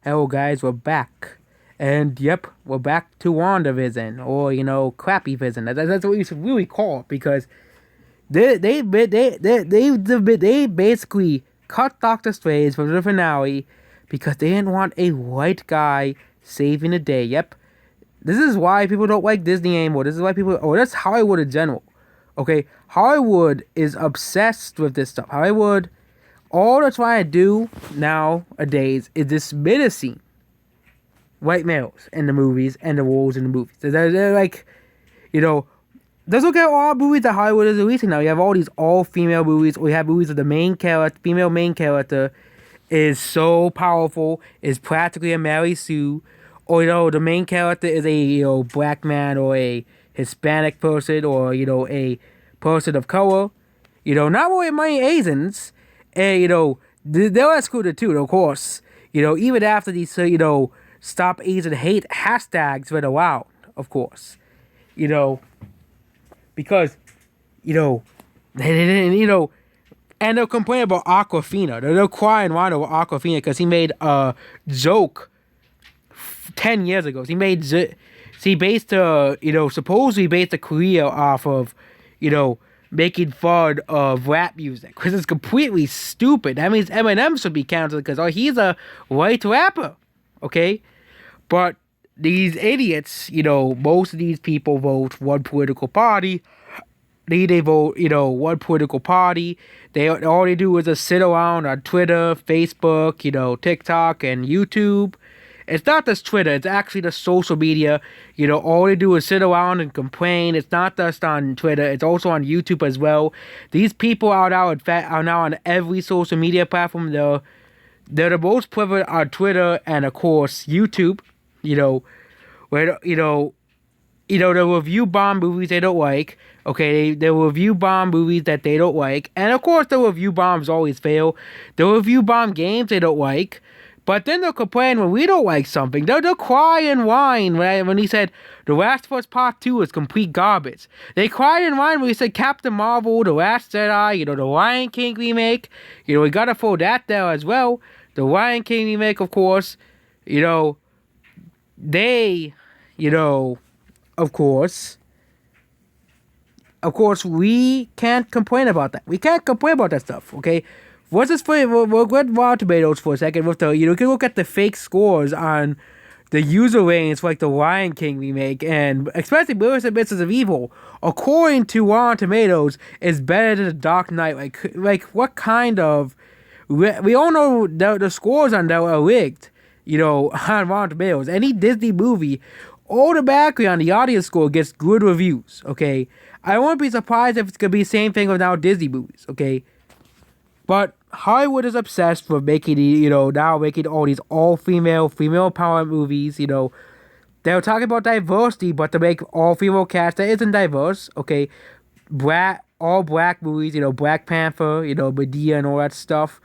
Hello guys, we're back. And yep, we're back to WandaVision, or Crappy Vision. That's what you should really call it, because they basically cut Doctor Strange from the finale because they didn't want a white guy saving the day. Yep. This is why people don't like Disney anymore. This is why that's Hollywood in general. Okay? Hollywood is obsessed with this stuff. Hollywood, all they're trying to do nowadays is dismissing white males in the movies and the roles in the movies. They're like, let's look at all movies that Hollywood is releasing now. You have all these all-female movies, or you have movies with the female main character is so powerful, is practically a Mary Sue, or the main character is a black man or a Hispanic person or a person of color. Not really many Asians, and they're excluded too, of course. Even after these Stop Asian Hate hashtags went around, of course. Because they didn't, and they'll complain about Aquafina. They'll cry and whine over Aquafina because he made a joke 10 years ago. He based supposedly based a career off of, making fun of rap music, because it's completely stupid. That means Eminem should be canceled because he's a white rapper, okay? But these idiots, most of these people vote one political party. They vote, one political party. All they do is just sit around on Twitter, Facebook, TikTok, and YouTube. It's not just Twitter. It's actually the social media. All they do is sit around and complain. It's not just on Twitter. It's also on YouTube as well. These people are now on every social media platform. They're the most prevalent on Twitter and, of course, YouTube. Where they review bomb movies they don't like. Okay, they review bomb movies that they don't like. And of course, the review bombs always fail. They review bomb games they don't like. But then they'll complain when we don't like something. They'll cry and whine when he said The Last of Us Part 2 is complete garbage. They cried and whined when he said Captain Marvel, The Last Jedi, the Lion King remake. We gotta throw that there as well. The Lion King remake, of course. They, of course, we can't complain about that. We can't complain about that stuff, okay? We'll get Rotten Tomatoes for a second. With you can look at the fake scores on the user ratings for, like, the Lion King remake, and especially Mirrors and Misters of Evil, according to Rotten Tomatoes, is better than The Dark Knight. Like what kind of... We all know the scores on that are rigged, on Rotten Tomatoes. Any Disney movie, automatically on the audience score gets good reviews, okay? I won't be surprised if it's going to be the same thing with now Disney movies, okay? But Hollywood is obsessed with making, now making all these all-female, female-empowerment movies, They're talking about diversity, but to make all-female cast that isn't diverse, okay? All black movies, Black Panther, Medea and all that stuff,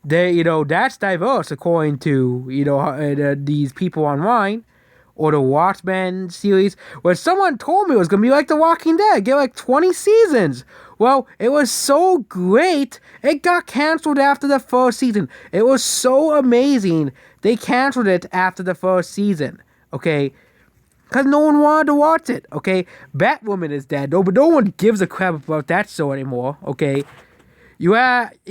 that's diverse according to, these people online. Or the Watchmen series, where someone told me it was going to be like The Walking Dead, get like 20 seasons. Well, it was so great, it got canceled after the first season. It was so amazing, they canceled it after the first season, okay? Because no one wanted to watch it, okay? Batwoman is dead, but no one gives a crap about that show anymore, okay? You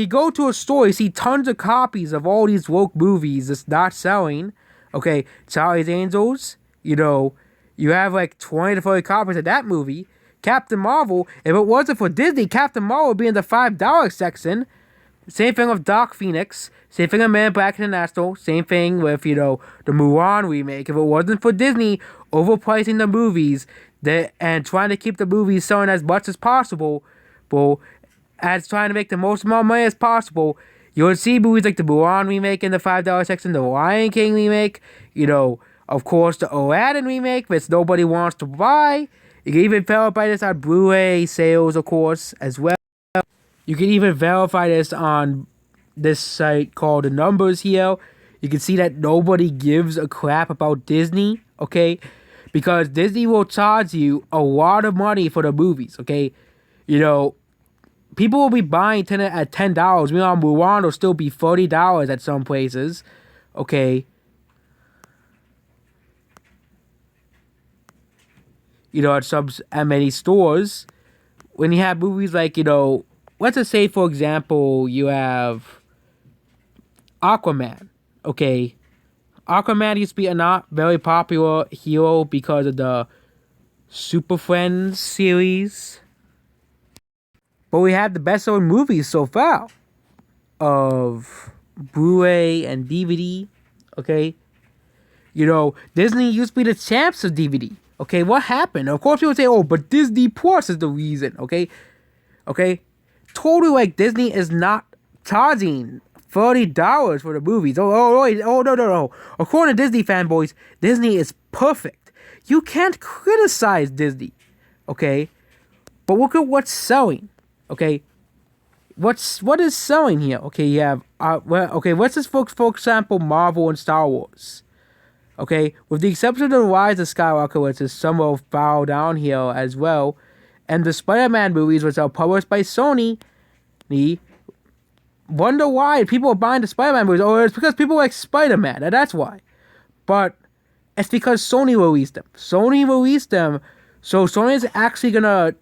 go to a store, you see tons of copies of all these woke movies that's not selling. Okay, Charlie's Angels, you have like 20 to 30 copies of that movie. Captain Marvel, if it wasn't for Disney, Captain Marvel would be in the $5 section. Same thing with Dark Phoenix. Same thing with Man in Black International. Same thing with, the Mulan remake. If it wasn't for Disney overpricing the movies and trying to keep the movies selling as much as possible, as trying to make the most amount of money as possible, you would see movies like the Mulan remake in the $5 section, the Lion King remake, of course, the Aladdin remake, which nobody wants to buy. You can even verify this on Blu-ray sales, of course, as well. You can even verify this on this site called The Numbers here. You can see that nobody gives a crap about Disney, okay? Because Disney will charge you a lot of money for the movies, okay? People will be buying at $10. Meanwhile, Mulan will still be $30 at some places. okay, at many stores. When you have movies like, let's just say, for example, you have Aquaman, okay? Aquaman used to be a not very popular hero because of the Super Friends series. But we have the best selling movies so far of Blu-ray and DVD, okay? Disney used to be the champs of DVD. Okay, what happened? Of course, people say, "Oh, but Disney Plus is the reason." Okay, totally. Like Disney is not charging $30 for the movies. Wait, no. According to Disney fanboys, Disney is perfect. You can't criticize Disney, okay? But look at what's selling, okay? What is selling here? Okay, you have let's just focus, for example, Marvel and Star Wars. Okay, with the exception of the Rise of Skywalker, which is somewhat far down here as well, and the Spider-Man movies, which are published by Sony, wonder why people are buying the Spider-Man movies. Oh, it's because people like Spider-Man, and that's why. But it's because Sony released them. So Sony is actually gonna,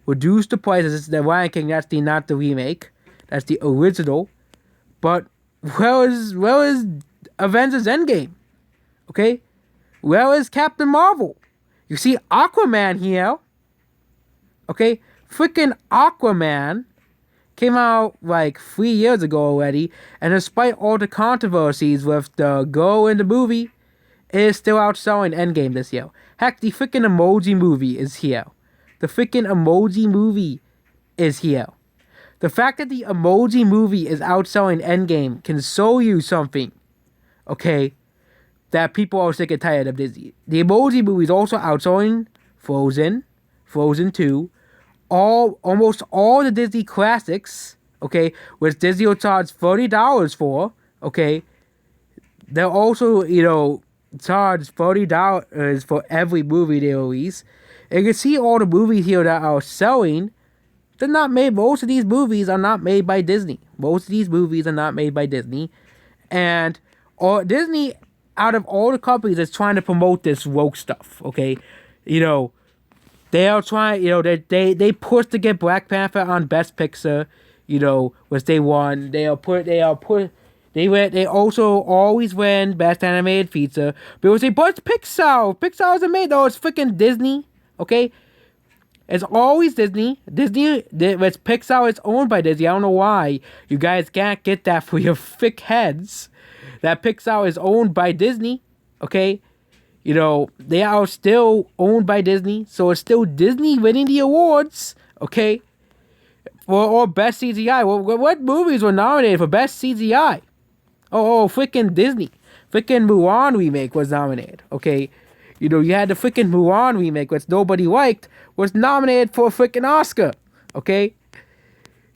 reduce the prices. They're ranking. That's not the remake. That's the original. But where is Avengers Endgame? Okay, where is Captain Marvel? You see Aquaman here. Okay, freaking Aquaman came out like 3 years ago already, and despite all the controversies with the girl in the movie, it is still outselling Endgame this year. Heck, the freaking Emoji Movie is here. The fact that the Emoji Movie is outselling Endgame can show you something, okay, that people are sick and tired of Disney. The Emoji Movie is also outselling Frozen 2, almost all the Disney classics, okay, which Disney will charge $30 for, okay. They'll also, charge $30 for every movie they release. And you can see all the movies here that are selling. They're not made. Most of these movies are not made by Disney. And Disney, out of all the companies, is trying to promote this woke stuff. Okay, they are trying. They pushed to get Black Panther on Best Picture. Which they won. They also always win Best Animated Feature. People say, but it's Pixar. Pixar isn't made. No, it's freaking Disney. Okay, it's always Disney. It's Pixar. It's owned by Disney. I don't know why you guys can't get that for your thick heads. That Pixar is owned by Disney. Okay, they are still owned by Disney, so it's still Disney winning the awards. Okay, or Best CGI. What movies were nominated for Best CGI? Oh, freaking Disney. Freaking Mulan remake was nominated. Okay, you had the freaking Mulan remake, which nobody liked, was nominated for a freaking Oscar. Okay,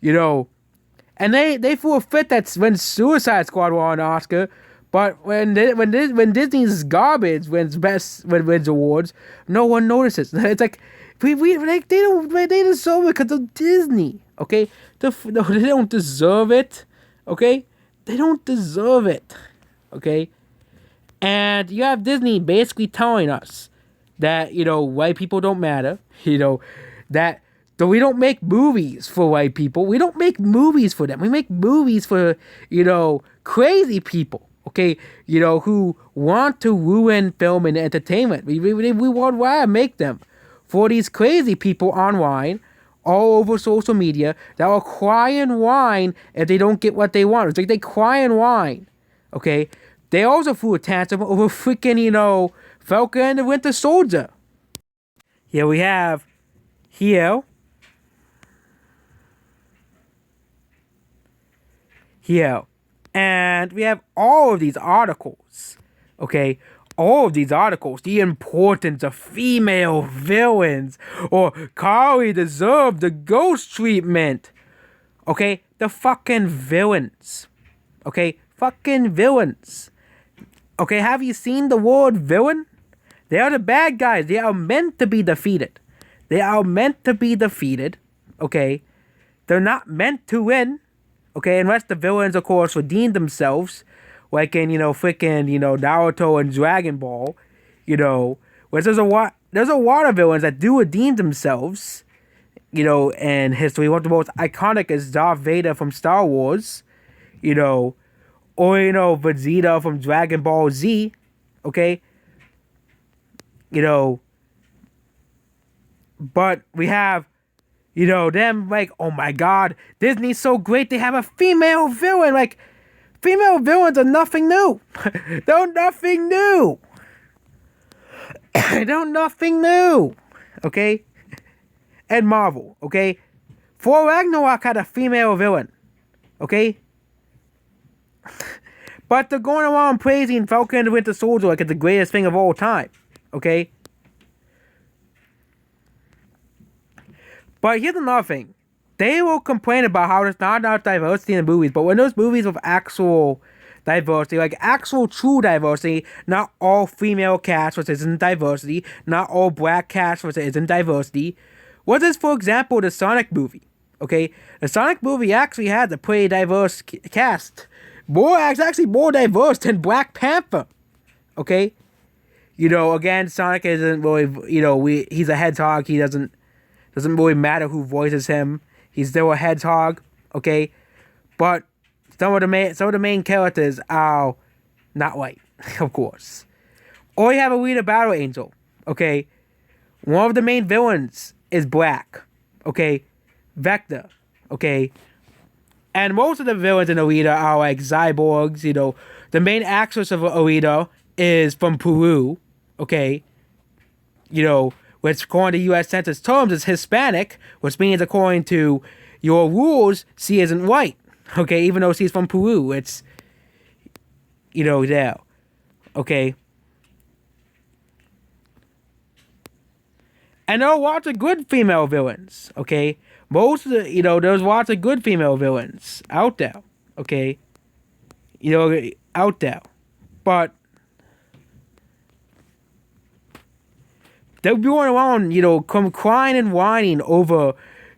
and they threw a fit that's when Suicide Squad won an Oscar, but when Disney's garbage wins awards, no one notices. It's like they deserve it because of Disney. Okay, they don't deserve it. Okay, they don't deserve it. Okay, and you have Disney basically telling us that white people don't matter. That we don't make movies for white people. We don't make movies for them. We make movies for crazy people. Okay, who want to ruin film and entertainment. We want to make them for these crazy people online, all over social media, that will cry and whine if they don't get what they want. It's like they cry and whine. Okay, they also threw a tantrum over freaking Falcon and the Winter Soldier. Here we have here, and we have all of these articles. Okay, all of these articles, the importance of female villains, or Carly deserved the ghost treatment. Okay, the fucking villains. Okay, fucking villains. Okay, have you seen the word villain? They are the bad guys. They are meant to be defeated. Okay, they're not meant to win. Okay, unless the villains, of course, redeem themselves, like in freaking Naruto and Dragon Ball, where there's a lot of villains that do redeem themselves, in history. One of the most iconic is Darth Vader from Star Wars, or Vegeta from Dragon Ball Z, okay, but we have them like, oh my god, Disney's so great, they have a female villain. Like, female villains are nothing new. They're nothing new. They're nothing new. Okay? And Marvel, okay? Thor Ragnarok had a female villain. Okay? But they're going around praising Falcon and the Winter Soldier like it's the greatest thing of all time. Okay? But here's another thing. They will complain about how there's not enough diversity in the movies, but when those movies with actual diversity, like actual true diversity, not all female cast which isn't diversity, not all black cast which isn't diversity. What is, for example, the Sonic movie? Okay, the Sonic movie actually has a pretty diverse cast. Actually more diverse than Black Panther. Okay, again, Sonic isn't really, he's a hedgehog. He doesn't really matter who voices him. He's still a hedgehog, okay? But some of the main characters are not white, of course. Or you have a Alita Battle Angel, okay? One of the main villains is black, okay? Vector, okay? And most of the villains in Alita are like cyborgs, The main actress of Alita is from Peru, okay? Which according to U.S. Census terms is Hispanic, which means according to your rules, she isn't white. Okay, even though she's from Peru, it's, there. Okay. And there are lots of good female villains, okay? Most of the, there's lots of good female villains out there, okay? Out there. But they'll be going around, come crying and whining over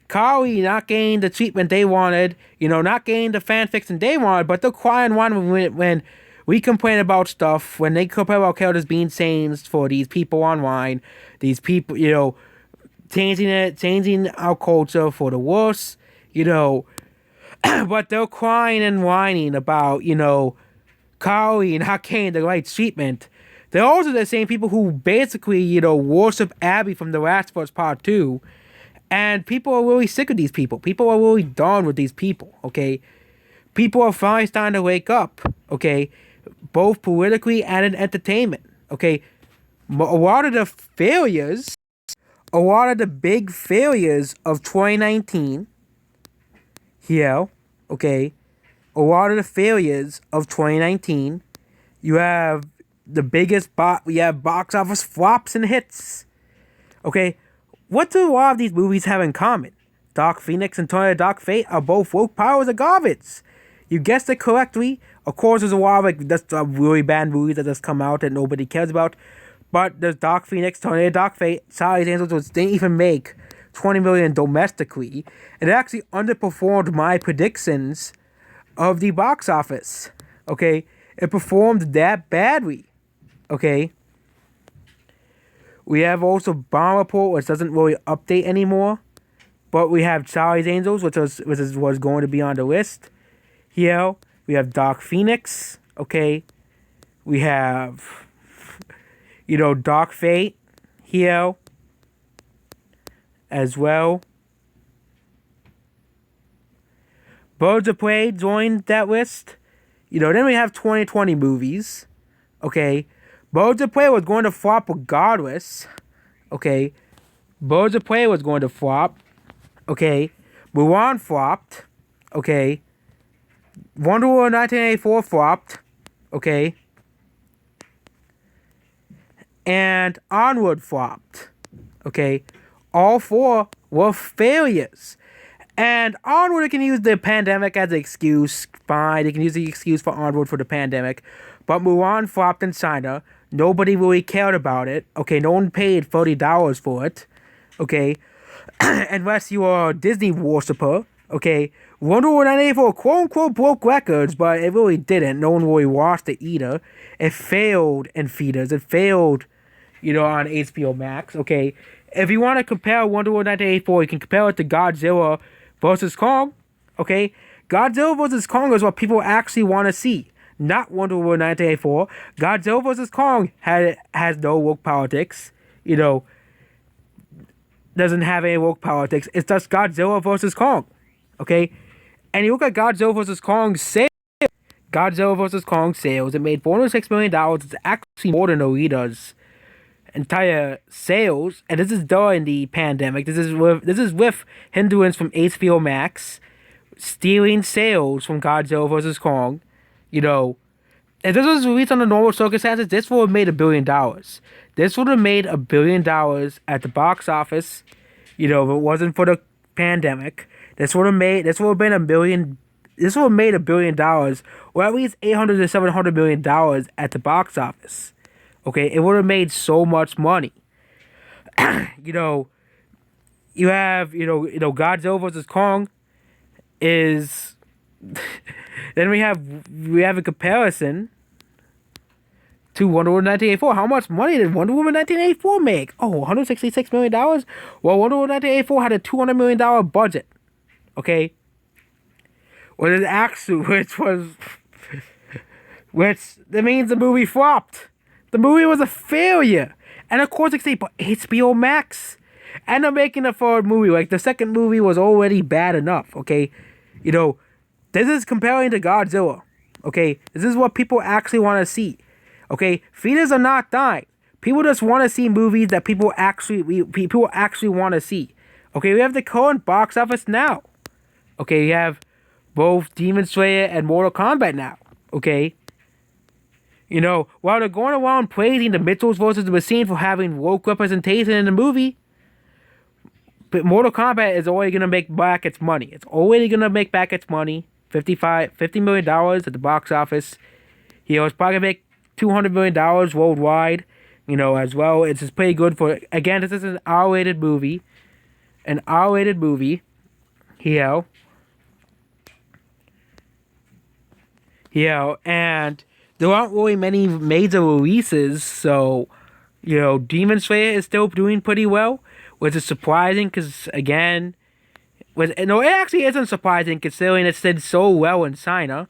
Kari not getting the treatment they wanted, not getting the fanfiction they wanted, but they'll cry and whine when we complain about stuff, when they complain about characters being changed for these people online, these people, changing our culture for the worse, but they're crying and whining about, Kari not getting the right treatment. They're also the same people who basically, worship Abby from The Last of Us Part 2. And people are really sick of these people. People are really done with these people, okay? People are finally starting to wake up, okay? Both politically and in entertainment, okay? A lot of the big failures of 2019, okay? A lot of the failures of 2019, you have we have box office flops and hits. Okay, what do a lot of these movies have in common? Dark Phoenix and Tornado Dark Fate are both woke powers of garbage. You guessed it correctly. Of course, there's a lot of just really bad movies that just come out that nobody cares about. But there's Dark Phoenix, Tornado Dark Fate, Charlie's Angels, which didn't even make $20 million domestically. And it actually underperformed my predictions of the box office. Okay, it performed that badly. Okay. We have also Bomb Report, which doesn't really update anymore. But we have Charlie's Angels, which was going to be on the list. Here, we have Dark Phoenix. Okay. We have, Dark Fate here as well. Birds of Prey joined that list. Then we have 2020 movies. Okay. Birds of Prey was going to flop regardless. Okay. Birds of Prey was going to flop. Okay. Mulan flopped. Okay. Wonder Woman 1984 flopped. Okay. And Onward flopped. Okay. All four were failures. And Onward, they can use the pandemic as an excuse. Fine. They can use the excuse for Onward for the pandemic. But Mulan flopped in China. Nobody really cared about it. Okay, no one paid $30 for it. Okay, unless you are a Disney worshiper. Okay, Wonder Woman 1984 quote unquote broke records, but it really didn't. No one really watched it either. It failed in theaters. It failed, on HBO Max. Okay, if you want to compare Wonder Woman 1984, you can compare it to Godzilla versus Kong. Okay, Godzilla versus Kong is what people actually want to see, not Wonder Woman 1984. Godzilla versus Kong has no woke politics. Doesn't have any woke politics. It's just Godzilla versus Kong. Okay, and you look at Godzilla vs. Kong sales. Godzilla vs. Kong sales. It made $406 million. It's actually more than Alita's entire sales. And this is during the pandemic. This is with hindrance from HBO Max stealing sales from Godzilla vs. Kong. If this was released under normal circumstances, this would have made $1 billion. This would have made $1 billion at the box office. If it wasn't for the pandemic. This would have been $1 billion. This would have made $1 billion, or at least $800 to $700 million at the box office. Okay, it would have made so much money. You have Godzilla vs. Kong is. Then we have a comparison to Wonder Woman 1984. How much money did Wonder Woman 1984 make? Oh, $166 million. Well, Wonder Woman 1984 had a $200 million budget. Okay, which that means the movie flopped. The movie was a failure, and of course, but HBO Max, and they're making a third movie. Like the second movie was already bad enough. Okay, this is comparing to Godzilla. Okay, this is what people actually want to see. Okay, theaters are not dying. People just want to see movies that people actually want to see. Okay, we have the current box office now. Okay, you have both Demon Slayer and Mortal Kombat now. Okay, while they're going around praising the Mitchells versus the Machine for having woke representation in the movie, but Mortal Kombat is already gonna make back its money. It's already gonna make back its money. $50 million at the box office. It's probably gonna make $200 million worldwide. As well. It's just pretty good for. Again, this is an R-rated movie. An R-rated movie. And there aren't really many major releases, so, Demon Slayer is still doing pretty well, which is surprising, because, again, it actually isn't surprising, considering it did so well in China,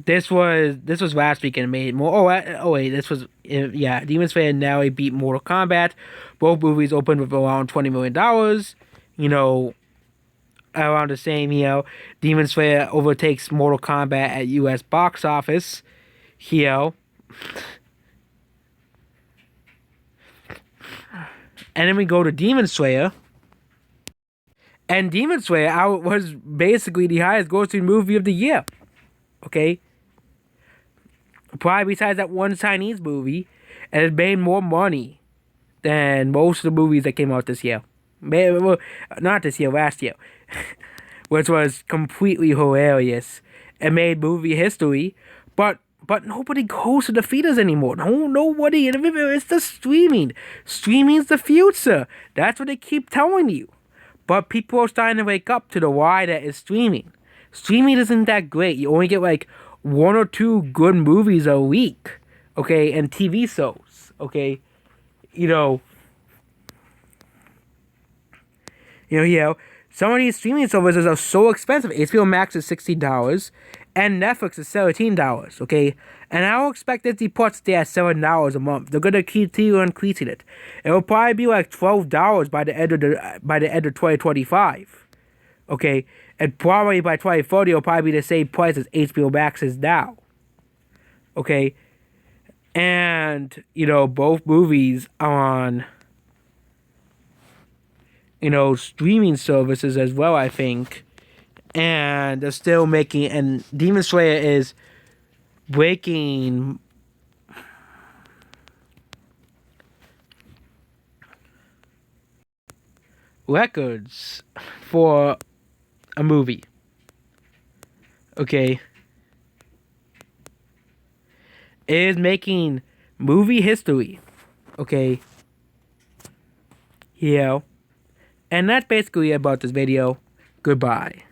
This was last week and it made more. Wait, this was Demon Slayer and now beat Mortal Kombat. Both movies opened with around $20 million. Around the same. Demon Slayer overtakes Mortal Kombat at U.S. box office. And then we go to Demon Slayer. And Demon Slayer was basically the highest grossing movie of the year. Okay? Probably besides that one Chinese movie. And it made more money than most of the movies that came out this year. Well, not this year, last year. Which was completely hilarious. It made movie history. But nobody goes to the theaters anymore. Nobody. It's the streaming. Streaming's the future. That's what they keep telling you. But people are starting to wake up to the why that is streaming. Streaming isn't that great. You only get like 1 or 2 good movies a week. Okay, and TV shows. Okay, some of these streaming services are so expensive. HBO Max is $60, and Netflix is $17. Okay, and I don't expect Disney Plus to stay at $7 a month. They're gonna continue increasing it. It will probably be like $12 by the end of 2025. Okay, and probably by 2030 it'll probably be the same price as HBO Max is now. Okay, and both movies on streaming services as well, I think. And they're still making, and Demon Slayer is breaking records for a movie. Okay. It is making movie history. Okay. Yeah. And that's basically about this video. Goodbye.